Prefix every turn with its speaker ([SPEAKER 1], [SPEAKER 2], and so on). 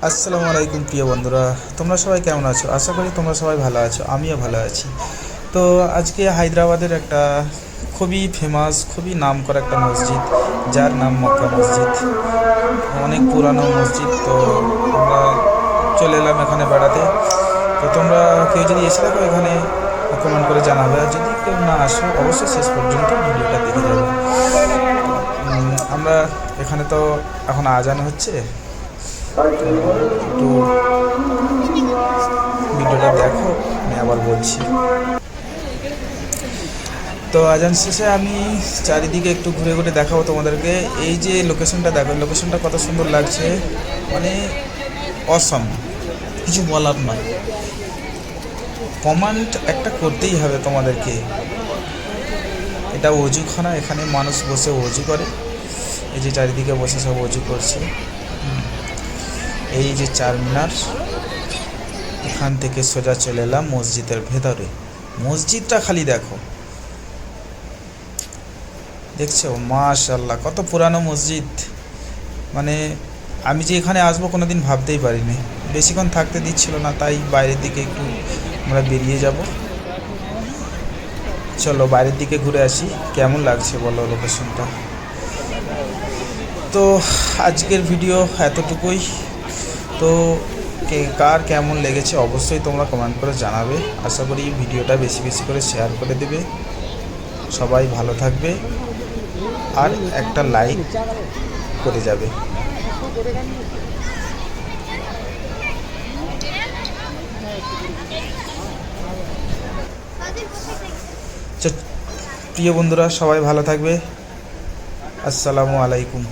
[SPEAKER 1] আসসালামু আলাইকুম প্রিয় বন্ধুরা, তোমরা সবাই কেমন আছো? আশা করি তোমরা সবাই ভালো আছো, আমিও ভালো আছি। তো আজকে হায়দ্রাবাদের একটা খুবই ফেমাস, খুবই নামকরা একটা মসজিদ, যার নাম মক্কা মসজিদ। অনেক পুরানো মসজিদ। তো আমরা চলে এলাম এখানে বেড়াতে। তো তোমরা কেউ যদি এসে থাকো এখানে কমেন্ট করে জানাবে, আর যদি কেউ না আসো অবশ্যই শেষ পর্যন্ত ভিডিওটা দেখে যাবে। আমরা এখানে তো এখন আজান হচ্ছে, একটু ভিডিওটা দেখো, আমি আবার বলছি। তো আজান শেষে আমি চারিদিকে একটু ঘুরে ঘুরে দেখাবো তোমাদেরকে। এই যে লোকেশনটা দেখো, লোকেশনটা কত সুন্দর লাগছে, মানে অসম, কিছু বলার নয়। কমেন্ট একটা করতেই হবে তোমাদেরকে। এটা অজুখানা, এখানে মানুষ বসে অজু করে। এই যে চারিদিকে বসে সব অজু করছে। এই যে চারমিনার, এখান থেকে সোজা চলে এলাম মসজিদের ভেতরে। মসজিদটা খালি দেখো, দেখছো? মাশাআল্লাহ, কত পুরানো মসজিদ। মানে আমি যে এখানে আসবো কোনোদিন ভাবতেই পারিনি। বেশিক্ষণ থাকতে দিচ্ছিল না, তাই বাইরের দিকে একটু আমরা বেরিয়ে যাব। চলো বাইরের দিকে ঘুরে আসি, কেমন লাগছে বলো লোকেশনটা। তো আজকের ভিডিও এতটুকুই। তো কার কেমন লেগেছে অবশ্যই তোমরা কমেন্ট করে জানাবে। আশা করি ভিডিওটা বেশি বেশি করে শেয়ার করে দেবে। সবাই ভালো থাকবে, আর একটা লাইক করে যাবে। প্রিয় বন্ধুরা, সবাই ভালো থাকবে। আসসালামু আলাইকুম।